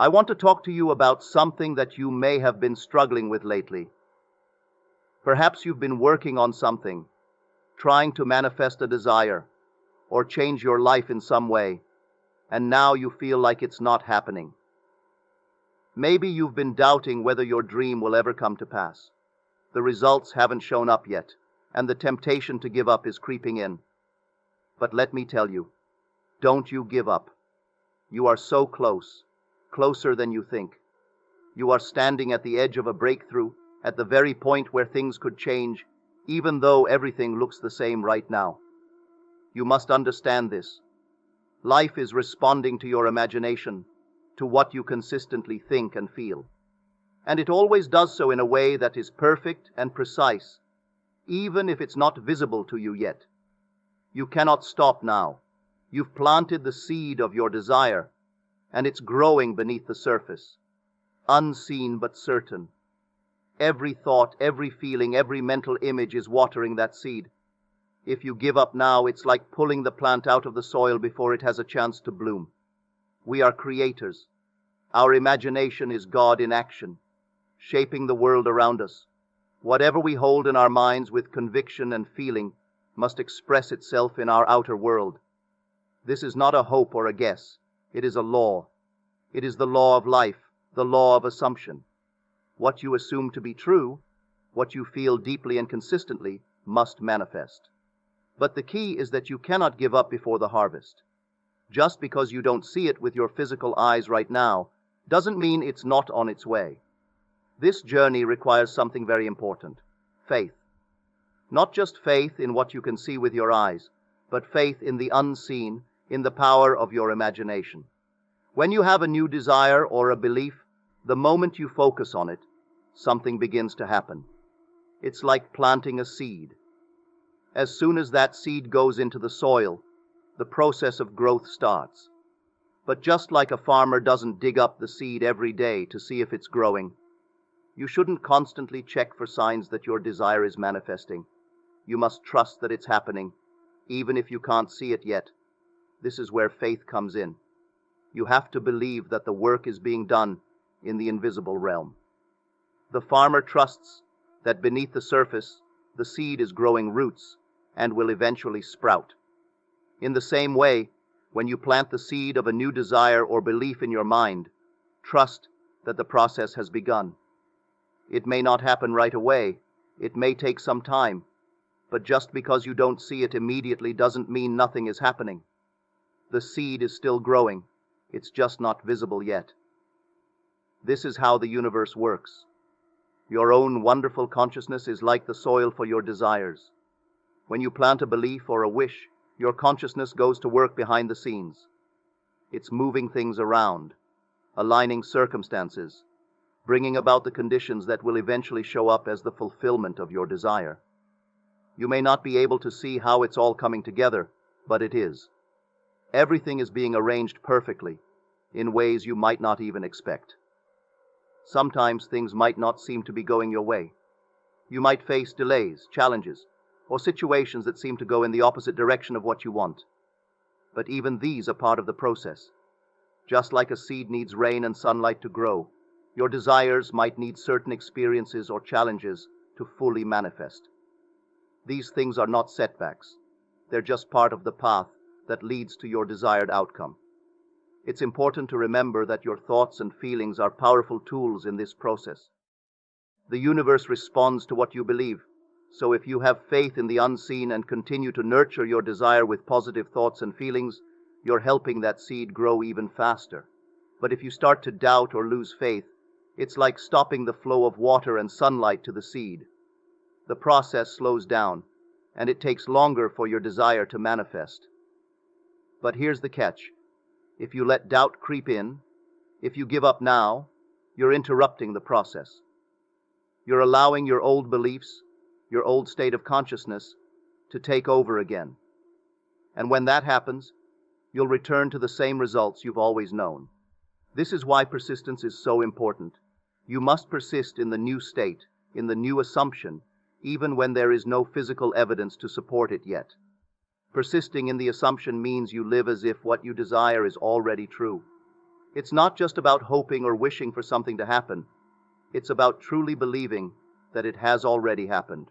I want to talk to you about something that you may have been struggling with lately. Perhaps you've been working on something, trying to manifest a desire, or change your life in some way, and now you feel like it's not happening. Maybe you've been doubting whether your dream will ever come to pass. The results haven't shown up yet, and the temptation to give up is creeping in. But let me tell you, don't you give up. You are so close, closer than you think. You are standing at the edge of a breakthrough, at the very point where things could change, even though everything looks the same right now. You must understand this. Life is responding to your imagination, to what you consistently think and feel. And it always does so in a way that is perfect and precise, even if it's not visible to you yet. You cannot stop now. You've planted the seed of your desire, and it's growing beneath the surface, unseen but certain. Every thought, every feeling, every mental image is watering that seed. If you give up now, it's like pulling the plant out of the soil before it has a chance to bloom. We are creators. Our imagination is God in action, shaping the world around us. Whatever we hold in our minds with conviction and feeling must express itself in our outer world. This is not a hope or a guess. It is a law. It is the law of life, the law of assumption. What you assume to be true, what you feel deeply and consistently, must manifest. But the key is that you cannot give up before the harvest. Just because you don't see it with your physical eyes right now doesn't mean it's not on its way. This journey requires something very important: faith. Not just faith in what you can see with your eyes, but faith in the unseen, in the power of your imagination. When you have a new desire or a belief, the moment you focus on it, something begins to happen. It's like planting a seed. As soon as that seed goes into the soil, the process of growth starts. But just like a farmer doesn't dig up the seed every day to see if it's growing, you shouldn't constantly check for signs that your desire is manifesting. You must trust that it's happening, even if you can't see it yet. This is where faith comes in. You have to believe that the work is being done in the invisible realm. The farmer trusts that beneath the surface, the seed is growing roots and will eventually sprout. In the same way, when you plant the seed of a new desire or belief in your mind, trust that the process has begun. It may not happen right away. It may take some time. But just because you don't see it immediately doesn't mean nothing is happening. The seed is still growing. It's just not visible yet. This is how the universe works. Your own wonderful consciousness is like the soil for your desires. When you plant a belief or a wish, your consciousness goes to work behind the scenes. It's moving things around, aligning circumstances, bringing about the conditions that will eventually show up as the fulfillment of your desire. You may not be able to see how it's all coming together, but it is. Everything is being arranged perfectly, in ways you might not even expect. Sometimes things might not seem to be going your way. You might face delays, challenges, or situations that seem to go in the opposite direction of what you want. But even these are part of the process. Just like a seed needs rain and sunlight to grow, your desires might need certain experiences or challenges to fully manifest. These things are not setbacks. They're just part of the path that leads to your desired outcome. It's important to remember that your thoughts and feelings are powerful tools in this process. The universe responds to what you believe. So if you have faith in the unseen and continue to nurture your desire with positive thoughts and feelings, you're helping that seed grow even faster. But if you start to doubt or lose faith, it's like stopping the flow of water and sunlight to the seed. The process slows down, and it takes longer for your desire to manifest. But here's the catch. If you let doubt creep in, if you give up now, you're interrupting the process. You're allowing your old beliefs, your old state of consciousness, to take over again. And when that happens, you'll return to the same results you've always known. This is why persistence is so important. You must persist in the new state, in the new assumption, even when there is no physical evidence to support it yet. Persisting in the assumption means you live as if what you desire is already true. It's not just about hoping or wishing for something to happen. It's about truly believing that it has already happened.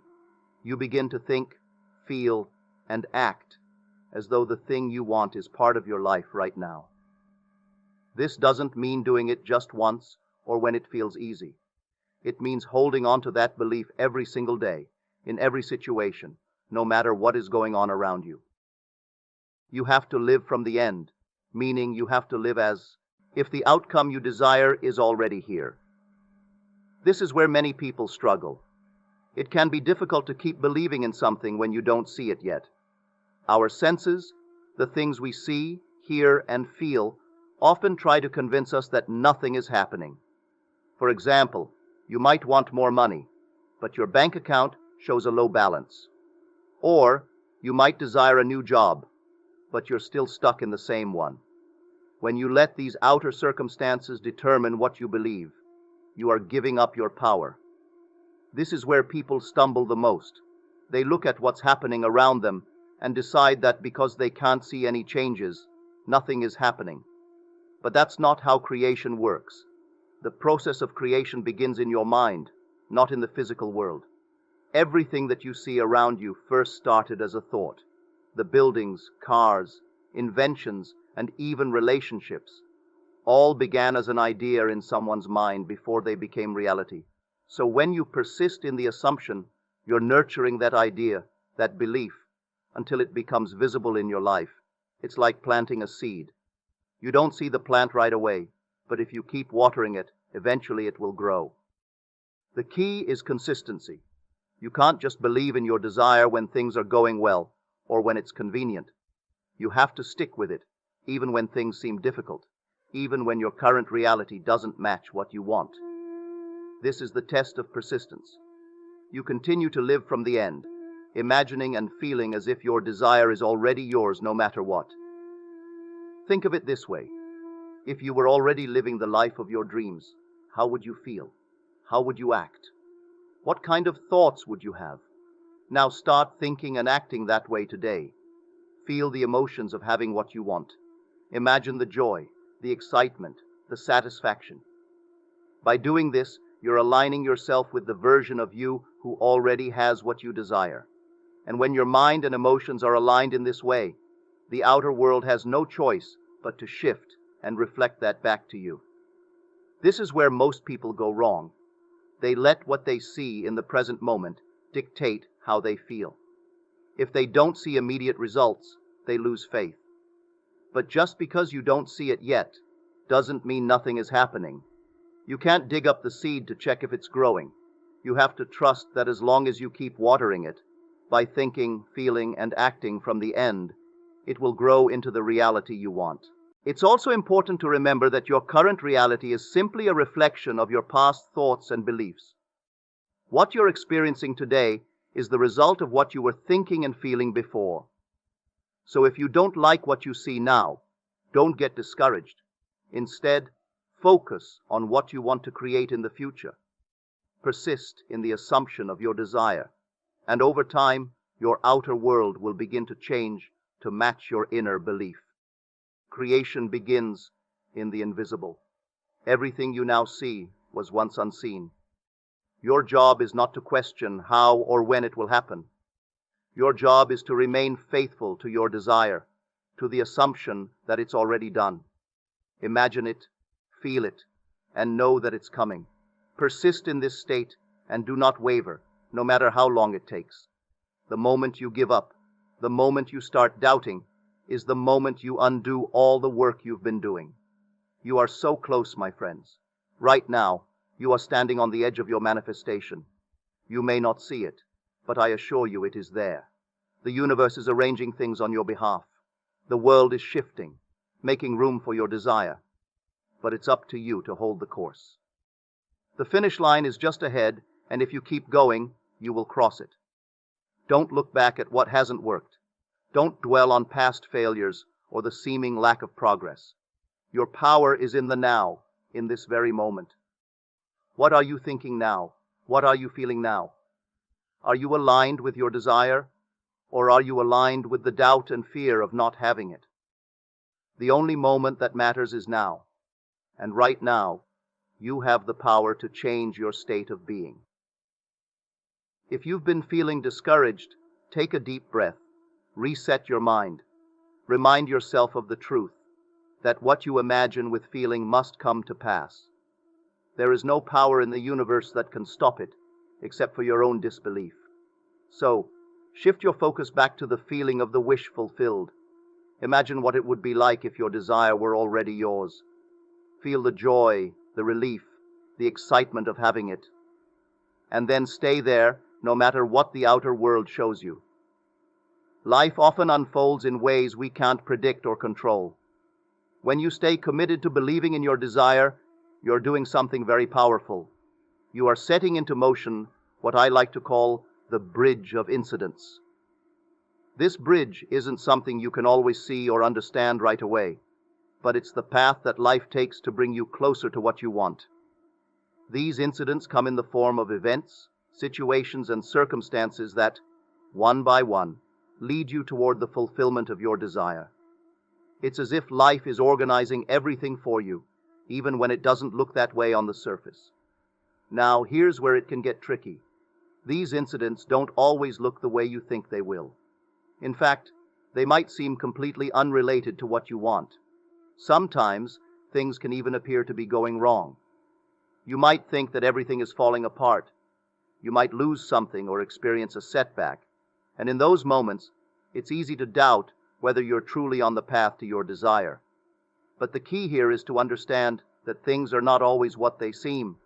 You begin to think, feel, and act as though the thing you want is part of your life right now. This doesn't mean doing it just once or when it feels easy. It means holding on to that belief every single day, in every situation, no matter what is going on around you. You have to live from the end, meaning you have to live as if the outcome you desire is already here. This is where many people struggle. It can be difficult to keep believing in something when you don't see it yet. Our senses, the things we see, hear, and feel, often try to convince us that nothing is happening. For example, you might want more money, but your bank account shows a low balance. Or you might desire a new job, but you're still stuck in the same one. When you let these outer circumstances determine what you believe, you are giving up your power. This is where people stumble the most. They look at what's happening around them and decide that because they can't see any changes, nothing is happening. But that's not how creation works. The process of creation begins in your mind, not in the physical world. Everything that you see around you first started as a thought. The buildings, cars, inventions, and even relationships all began as an idea in someone's mind before they became reality. So when you persist in the assumption, you're nurturing that idea, that belief, until it becomes visible in your life. It's like planting a seed. You don't see the plant right away, but if you keep watering it, eventually it will grow. The key is consistency. You can't just believe in your desire when things are going well or when it's convenient. You have to stick with it, even when things seem difficult, even when your current reality doesn't match what you want. This is the test of persistence. You continue to live from the end, imagining and feeling as if your desire is already yours no matter what. Think of it this way. If you were already living the life of your dreams, how would you feel? How would you act? What kind of thoughts would you have? Now start thinking and acting that way today. Feel the emotions of having what you want. Imagine the joy, the excitement, the satisfaction. By doing this, you're aligning yourself with the version of you who already has what you desire. And when your mind and emotions are aligned in this way, the outer world has no choice but to shift and reflect that back to you. This is where most people go wrong. They let what they see in the present moment dictate how they feel. If they don't see immediate results, they lose faith. But just because you don't see it yet, doesn't mean nothing is happening. You can't dig up the seed to check if it's growing. You have to trust that as long as you keep watering it, by thinking, feeling, and acting from the end, it will grow into the reality you want. It's also important to remember that your current reality is simply a reflection of your past thoughts and beliefs. What you're experiencing today is the result of what you were thinking and feeling before. So if you don't like what you see now, don't get discouraged. Instead, focus on what you want to create in the future. Persist in the assumption of your desire, and over time, your outer world will begin to change to match your inner belief. Creation begins in the invisible. Everything you now see was once unseen. Your job is not to question how or when it will happen. Your job is to remain faithful to your desire, to the assumption that it's already done. Imagine it, feel it, and know that it's coming. Persist in this state and do not waver, no matter how long it takes. The moment you give up, the moment you start doubting, is the moment you undo all the work you've been doing. You are so close, my friends. Right now, you are standing on the edge of your manifestation. You may not see it, but I assure you it is there. The universe is arranging things on your behalf. The world is shifting, making room for your desire. But it's up to you to hold the course. The finish line is just ahead, and if you keep going, you will cross it. Don't look back at what hasn't worked. Don't dwell on past failures or the seeming lack of progress. Your power is in the now, in this very moment. What are you thinking now? What are you feeling now? Are you aligned with your desire, or are you aligned with the doubt and fear of not having it? The only moment that matters is now. And right now, you have the power to change your state of being. If you've been feeling discouraged, take a deep breath, reset your mind, remind yourself of the truth, that what you imagine with feeling must come to pass. There is no power in the universe that can stop it, except for your own disbelief. So, shift your focus back to the feeling of the wish fulfilled. Imagine what it would be like if your desire were already yours. Feel the joy, the relief, the excitement of having it. And then stay there, no matter what the outer world shows you. Life often unfolds in ways we can't predict or control. When you stay committed to believing in your desire, you're doing something very powerful. You are setting into motion what I like to call the bridge of incidents. This bridge isn't something you can always see or understand right away, but it's the path that life takes to bring you closer to what you want. These incidents come in the form of events, situations, and circumstances that, one by one, lead you toward the fulfillment of your desire. It's as if life is organizing everything for you, even when it doesn't look that way on the surface. Now, here's where it can get tricky. These incidents don't always look the way you think they will. In fact, they might seem completely unrelated to what you want. Sometimes, things can even appear to be going wrong. You might think that everything is falling apart. You might lose something or experience a setback. And in those moments, it's easy to doubt whether you're truly on the path to your desire. But the key here is to understand that things are not always what they seem.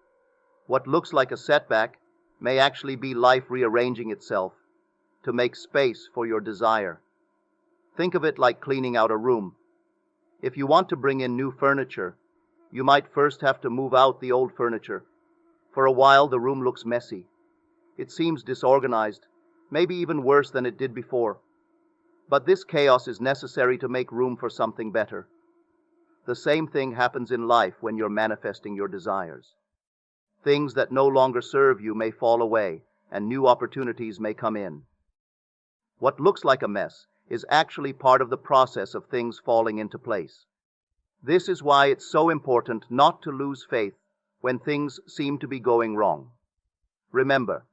What looks like a setback may actually be life rearranging itself to make space for your desire. Think of it like cleaning out a room. If you want to bring in new furniture, you might first have to move out the old furniture. For a while, the room looks messy. It seems disorganized, maybe even worse than it did before. But this chaos is necessary to make room for something better. The same thing happens in life when you're manifesting your desires. Things that no longer serve you may fall away, and new opportunities may come in. What looks like a mess is actually part of the process of things falling into place. This is why it's so important not to lose faith when things seem to be going wrong. Remember,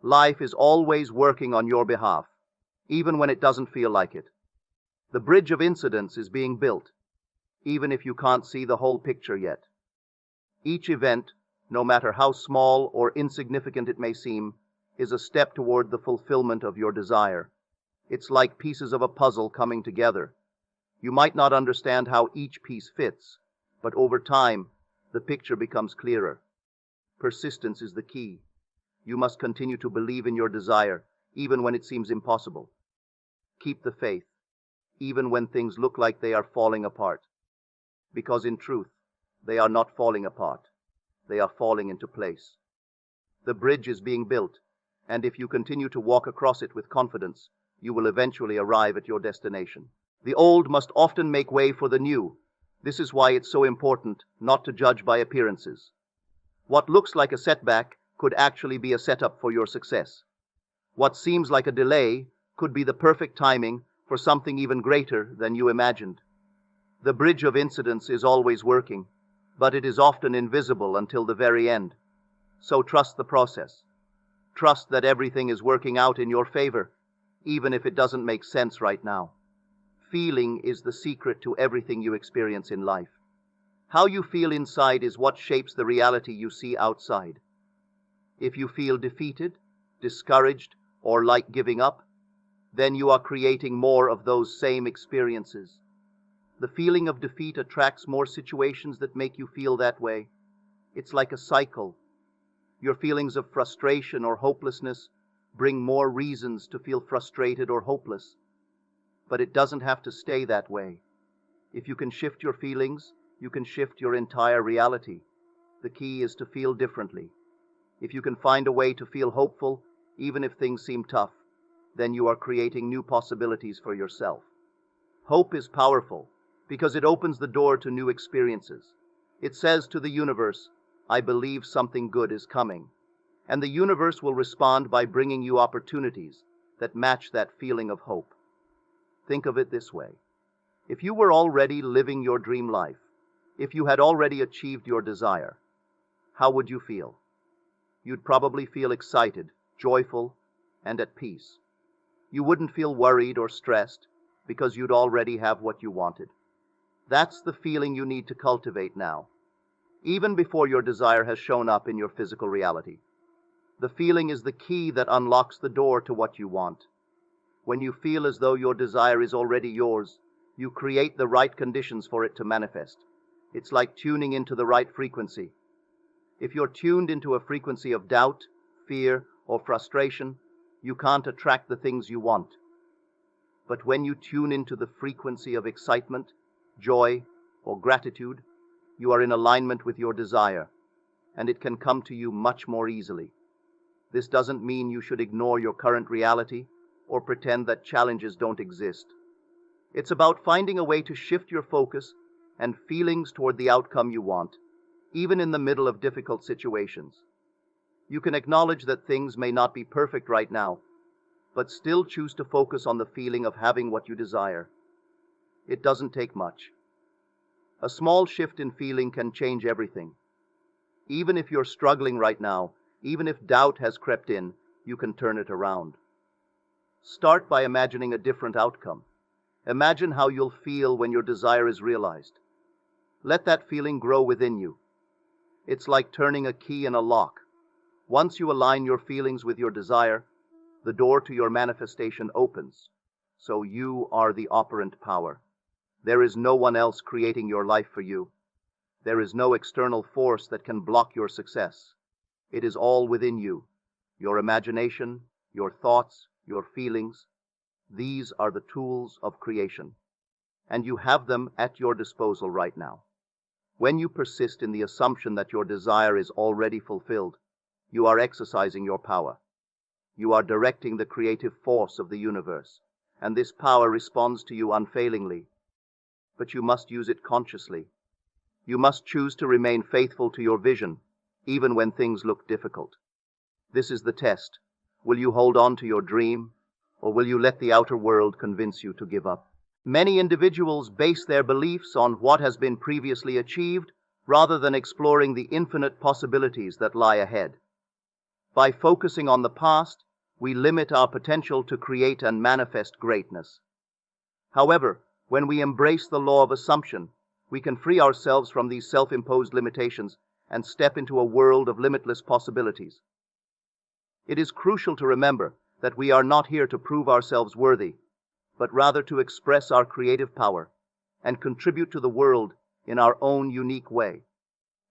life is always working on your behalf, even when it doesn't feel like it. The bridge of incidents is being built, even if you can't see the whole picture yet. Each event, no matter how small or insignificant it may seem, is a step toward the fulfillment of your desire. It's like pieces of a puzzle coming together. You might not understand how each piece fits, but over time, the picture becomes clearer. Persistence is the key. You must continue to believe in your desire, even when it seems impossible. Keep the faith, even when things look like they are falling apart. Because in truth, they are not falling apart. They are falling into place. The bridge is being built, and if you continue to walk across it with confidence, you will eventually arrive at your destination. The old must often make way for the new. This is why it's so important not to judge by appearances. What looks like a setback could actually be a setup for your success. What seems like a delay could be the perfect timing for something even greater than you imagined. The bridge of incidents is always working, but it is often invisible until the very end. So trust the process. Trust that everything is working out in your favor, even if it doesn't make sense right now. Feeling is the secret to everything you experience in life. How you feel inside is what shapes the reality you see outside. If you feel defeated, discouraged, or like giving up, then you are creating more of those same experiences. The feeling of defeat attracts more situations that make you feel that way. It's like a cycle. Your feelings of frustration or hopelessness bring more reasons to feel frustrated or hopeless. But it doesn't have to stay that way. If you can shift your feelings, you can shift your entire reality. The key is to feel differently. If you can find a way to feel hopeful, even if things seem tough, then you are creating new possibilities for yourself. Hope is powerful because it opens the door to new experiences. It says to the universe, I believe something good is coming. And the universe will respond by bringing you opportunities that match that feeling of hope. Think of it this way. If you were already living your dream life, If you had already achieved your desire, how would you feel? You'd probably feel excited, joyful, and at peace. You wouldn't feel worried or stressed because you'd already have what you wanted. That's the feeling you need to cultivate now, even before your desire has shown up in your physical reality. The feeling is the key that unlocks the door to what you want. When you feel as though your desire is already yours, you create the right conditions for it to manifest. It's like tuning into the right frequency. If you're tuned into a frequency of doubt, fear, or frustration, you can't attract the things you want. But when you tune into the frequency of excitement, joy, or gratitude, you are in alignment with your desire, and it can come to you much more easily. This doesn't mean you should ignore your current reality or pretend that challenges don't exist. It's about finding a way to shift your focus and feelings toward the outcome you want, even in the middle of difficult situations. You can acknowledge that things may not be perfect right now, but still choose to focus on the feeling of having what you desire. It doesn't take much. A small shift in feeling can change everything. Even if you're struggling right now, even if doubt has crept in, you can turn it around. Start by imagining a different outcome. Imagine how you'll feel when your desire is realized. Let that feeling grow within you. It's like turning a key in a lock. Once you align your feelings with your desire, the door to your manifestation opens. So you are the operant power. There is no one else creating your life for you. There is no external force that can block your success. It is all within you. Your imagination, your thoughts, your feelings. These are the tools of creation, and you have them at your disposal right now. When you persist in the assumption that your desire is already fulfilled, you are exercising your power. You are directing the creative force of the universe, and this power responds to you unfailingly. But you must use it consciously. You must choose to remain faithful to your vision, even when things look difficult. This is the test. Will you hold on to your dream, or will you let the outer world convince you to give up? Many individuals base their beliefs on what has been previously achieved, rather than exploring the infinite possibilities that lie ahead. By focusing on the past, we limit our potential to create and manifest greatness. However, when we embrace the law of assumption, we can free ourselves from these self-imposed limitations and step into a world of limitless possibilities. It is crucial to remember that we are not here to prove ourselves worthy, but rather to express our creative power and contribute to the world in our own unique way.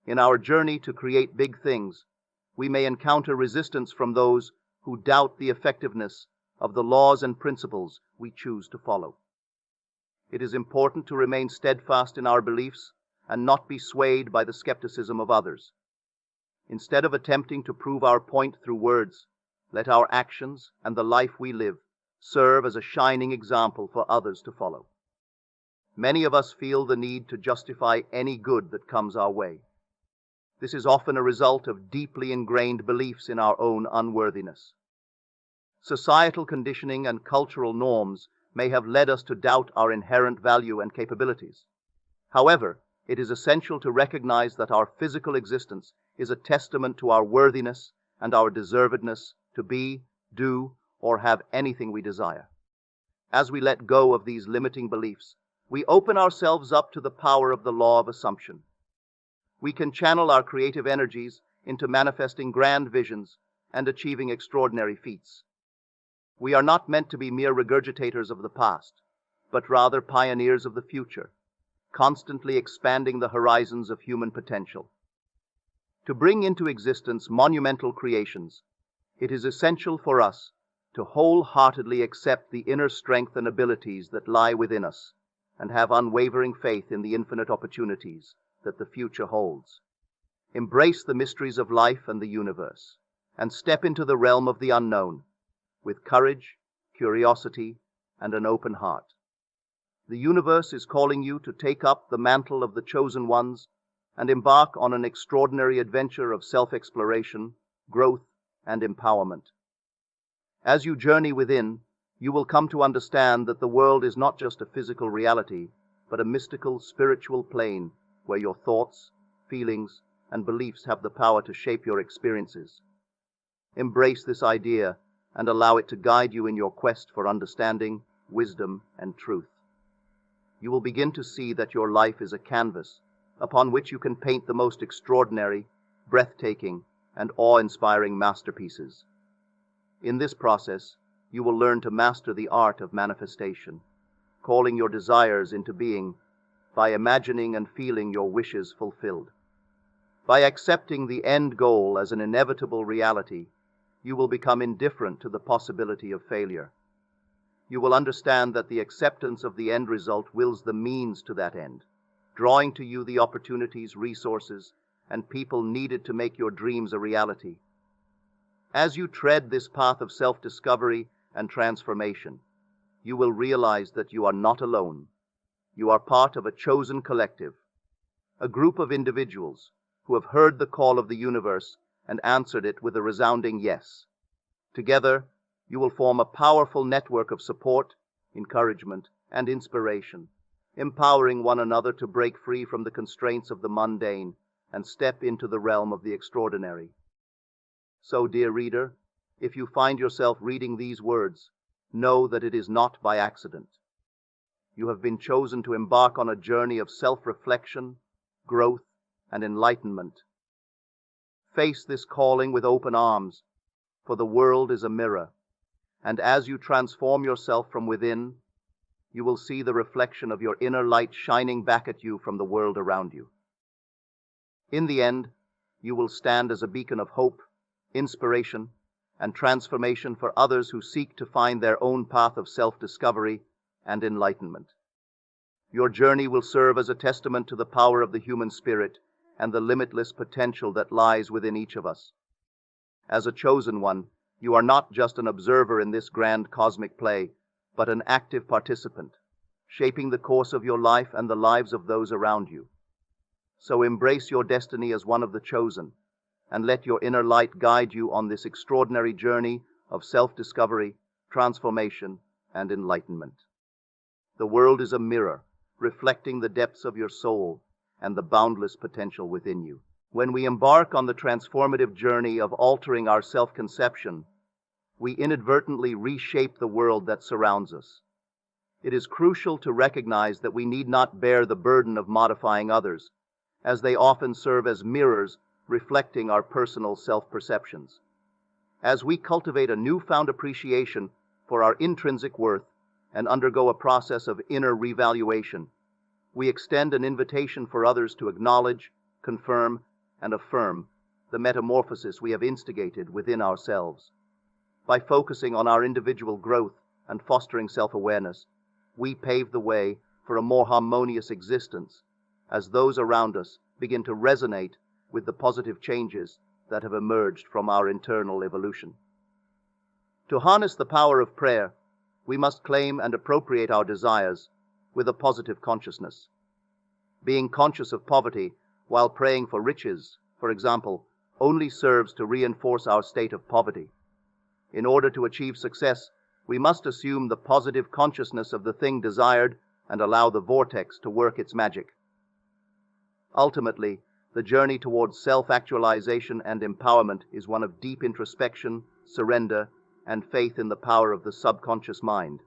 In our journey to create big things, we may encounter resistance from those who doubt the effectiveness of the laws and principles we choose to follow. It is important to remain steadfast in our beliefs and not be swayed by the skepticism of others. Instead of attempting to prove our point through words, let our actions and the life we live serve as a shining example for others to follow. Many of us feel the need to justify any good that comes our way. This is often a result of deeply ingrained beliefs in our own unworthiness. Societal conditioning and cultural norms may have led us to doubt our inherent value and capabilities. However, it is essential to recognize that our physical existence is a testament to our worthiness and our deservedness to be, do, or have anything we desire. As we let go of these limiting beliefs, we open ourselves up to the power of the law of assumption. We can channel our creative energies into manifesting grand visions and achieving extraordinary feats. We are not meant to be mere regurgitators of the past, but rather pioneers of the future, constantly expanding the horizons of human potential. To bring into existence monumental creations, it is essential for us to wholeheartedly accept the inner strength and abilities that lie within us, and have unwavering faith in the infinite opportunities that the future holds. Embrace the mysteries of life and the universe, and step into the realm of the unknown with courage, curiosity, and an open heart. The universe is calling you to take up the mantle of the chosen ones and embark on an extraordinary adventure of self-exploration, growth, and empowerment. As you journey within, you will come to understand that the world is not just a physical reality, but a mystical, spiritual plane where your thoughts, feelings, and beliefs have the power to shape your experiences. Embrace this idea and allow it to guide you in your quest for understanding, wisdom, and truth. You will begin to see that your life is a canvas upon which you can paint the most extraordinary, breathtaking, and awe-inspiring masterpieces. In this process, you will learn to master the art of manifestation, calling your desires into being by imagining and feeling your wishes fulfilled. By accepting the end goal as an inevitable reality, you will become indifferent to the possibility of failure. You will understand that the acceptance of the end result wills the means to that end, drawing to you the opportunities, resources, and people needed to make your dreams a reality. As you tread this path of self-discovery and transformation, you will realize that you are not alone. You are part of a chosen collective, a group of individuals who have heard the call of the universe and answered it with a resounding yes. Together, you will form a powerful network of support, encouragement, and inspiration, empowering one another to break free from the constraints of the mundane and step into the realm of the extraordinary. So, dear reader, if you find yourself reading these words, know that it is not by accident. You have been chosen to embark on a journey of self-reflection, growth, and enlightenment. Face this calling with open arms, for the world is a mirror, and as you transform yourself from within, you will see the reflection of your inner light shining back at you from the world around you. In the end, you will stand as a beacon of hope, inspiration, and transformation for others who seek to find their own path of self-discovery and enlightenment. Your journey will serve as a testament to the power of the human spirit and the limitless potential that lies within each of us. As a chosen one, you are not just an observer in this grand cosmic play, but an active participant, shaping the course of your life and the lives of those around you. So embrace your destiny as one of the chosen, and let your inner light guide you on this extraordinary journey of self-discovery, transformation, and enlightenment. The world is a mirror, reflecting the depths of your soul and the boundless potential within you. When we embark on the transformative journey of altering our self-conception, we inadvertently reshape the world that surrounds us. It is crucial to recognize that we need not bear the burden of modifying others, as they often serve as mirrors reflecting our personal self-perceptions. As we cultivate a newfound appreciation for our intrinsic worth and undergo a process of inner revaluation, we extend an invitation for others to acknowledge, confirm, and affirm the metamorphosis we have instigated within ourselves. By focusing on our individual growth and fostering self-awareness, we pave the way for a more harmonious existence as those around us begin to resonate with the positive changes that have emerged from our internal evolution. To harness the power of prayer, we must claim and appropriate our desires with a positive consciousness. Being conscious of poverty while praying for riches, for example, only serves to reinforce our state of poverty. In order to achieve success, we must assume the positive consciousness of the thing desired and allow the vortex to work its magic. Ultimately, the journey towards self-actualization and empowerment is one of deep introspection, surrender, and faith in the power of the subconscious mind.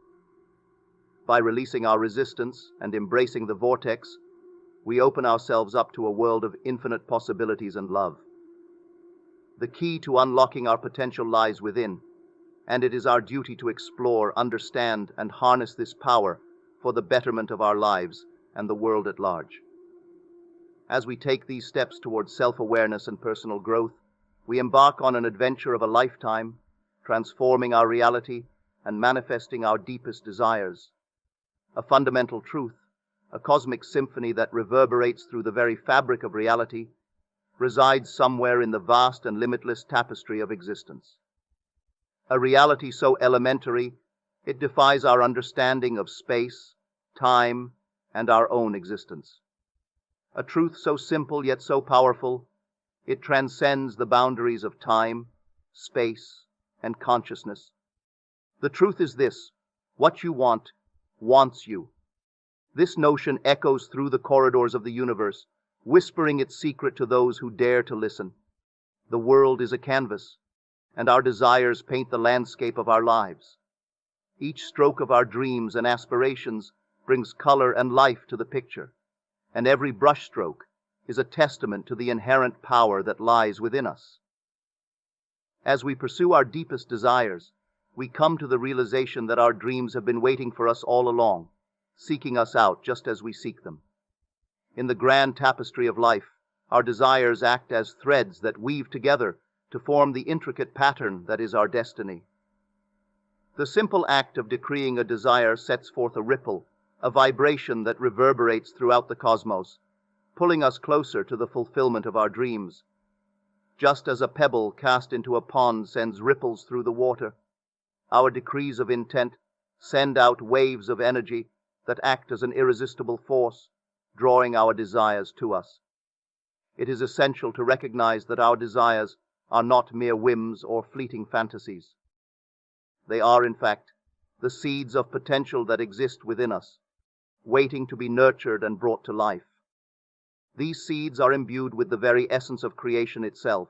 By releasing our resistance and embracing the vortex, we open ourselves up to a world of infinite possibilities and love. The key to unlocking our potential lies within, and it is our duty to explore, understand, and harness this power for the betterment of our lives and the world at large. As we take these steps towards self-awareness and personal growth, we embark on an adventure of a lifetime, transforming our reality and manifesting our deepest desires. A fundamental truth, a cosmic symphony that reverberates through the very fabric of reality, resides somewhere in the vast and limitless tapestry of existence. A reality so elementary, it defies our understanding of space, time, and our own existence. A truth so simple yet so powerful, it transcends the boundaries of time, space, and consciousness. The truth is this: what you want, wants you. This notion echoes through the corridors of the universe, whispering its secret to those who dare to listen. The world is a canvas, and our desires paint the landscape of our lives. Each stroke of our dreams and aspirations brings color and life to the picture, and every brushstroke is a testament to the inherent power that lies within us. As we pursue our deepest desires, we come to the realization that our dreams have been waiting for us all along, seeking us out just as we seek them. In the grand tapestry of life, our desires act as threads that weave together to form the intricate pattern that is our destiny. The simple act of decreeing a desire sets forth a ripple, a vibration that reverberates throughout the cosmos, pulling us closer to the fulfillment of our dreams. Just as a pebble cast into a pond sends ripples through the water, our decrees of intent send out waves of energy that act as an irresistible force, drawing our desires to us. It is essential to recognize that our desires are not mere whims or fleeting fantasies. They are, in fact, the seeds of potential that exist within us, waiting to be nurtured and brought to life. These seeds are imbued with the very essence of creation itself,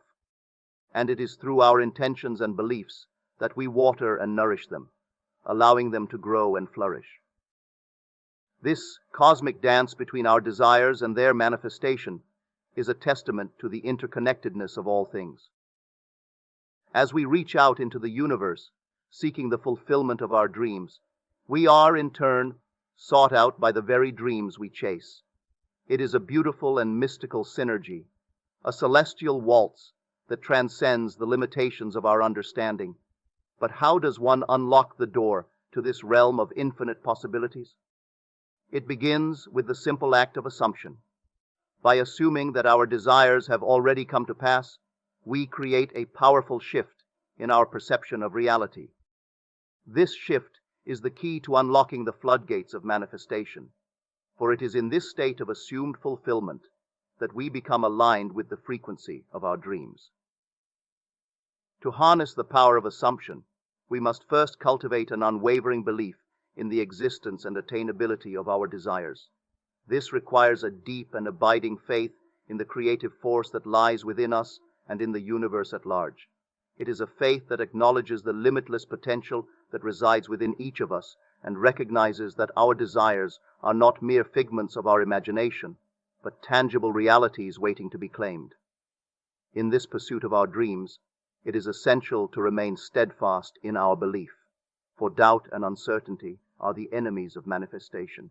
and it is through our intentions and beliefs that we water and nourish them, allowing them to grow and flourish. This cosmic dance between our desires and their manifestation is a testament to the interconnectedness of all things. As we reach out into the universe, seeking the fulfillment of our dreams, we are, in turn, sought out by the very dreams we chase. It is a beautiful and mystical synergy, a celestial waltz that transcends the limitations of our understanding. But how does one unlock the door to this realm of infinite possibilities? It begins with the simple act of assumption. By assuming that our desires have already come to pass, we create a powerful shift in our perception of reality. This shift is the key to unlocking the floodgates of manifestation, for it is in this state of assumed fulfillment that we become aligned with the frequency of our dreams. To harness the power of assumption, we must first cultivate an unwavering belief in the existence and attainability of our desires. This requires a deep and abiding faith in the creative force that lies within us and in the universe at large. It is a faith that acknowledges the limitless potential that resides within each of us and recognizes that our desires are not mere figments of our imagination, but tangible realities waiting to be claimed. In this pursuit of our dreams, it is essential to remain steadfast in our belief, for doubt and uncertainty are the enemies of manifestation.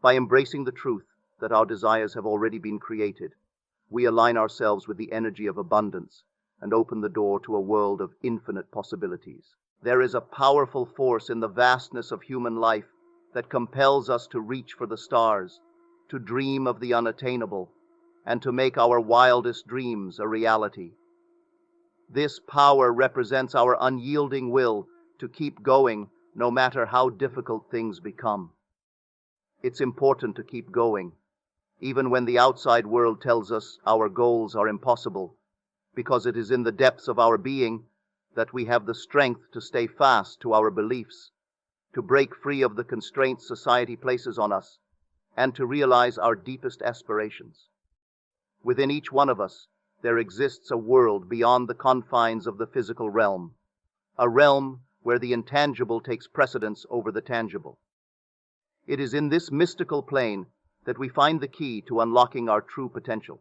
By embracing the truth that our desires have already been created, we align ourselves with the energy of abundance and open the door to a world of infinite possibilities. There is a powerful force in the vastness of human life that compels us to reach for the stars, to dream of the unattainable, and to make our wildest dreams a reality. This power represents our unyielding will to keep going no matter how difficult things become. It's important to keep going, even when the outside world tells us our goals are impossible, because it is in the depths of our being that we have the strength to stay fast to our beliefs, to break free of the constraints society places on us, and to realize our deepest aspirations. Within each one of us, there exists a world beyond the confines of the physical realm, a realm where the intangible takes precedence over the tangible. It is in this mystical plane that we find the key to unlocking our true potential.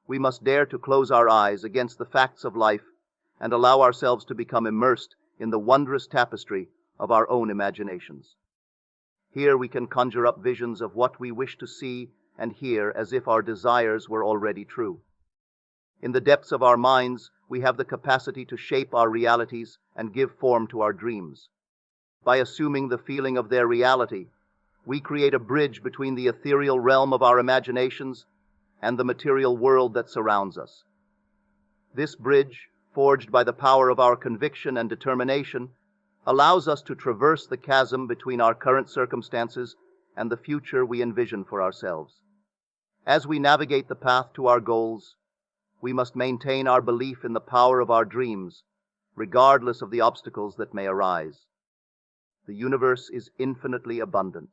We must dare to close our eyes against the facts of life and allow ourselves to become immersed in the wondrous tapestry of our own imaginations. Here we can conjure up visions of what we wish to see and hear as if our desires were already true. In the depths of our minds, we have the capacity to shape our realities and give form to our dreams. By assuming the feeling of their reality, we create a bridge between the ethereal realm of our imaginations and the material world that surrounds us. This bridge, forged by the power of our conviction and determination, allows us to traverse the chasm between our current circumstances and the future we envision for ourselves. As we navigate the path to our goals, we must maintain our belief in the power of our dreams, regardless of the obstacles that may arise. The universe is infinitely abundant,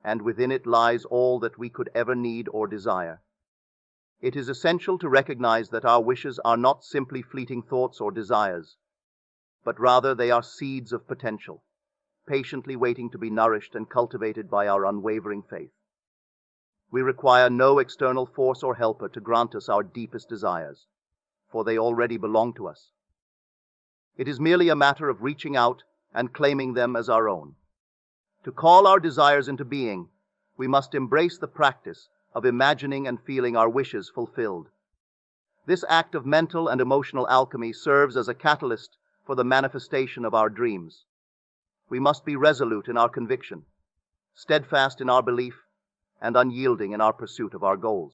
and within it lies all that we could ever need or desire. It is essential to recognize that our wishes are not simply fleeting thoughts or desires, but rather they are seeds of potential, patiently waiting to be nourished and cultivated by our unwavering faith. We require no external force or helper to grant us our deepest desires, for they already belong to us. It is merely a matter of reaching out and claiming them as our own. To call our desires into being, we must embrace the practice of imagining and feeling our wishes fulfilled. This act of mental and emotional alchemy serves as a catalyst for the manifestation of our dreams. We must be resolute in our conviction, steadfast in our belief, and unyielding in our pursuit of our goals.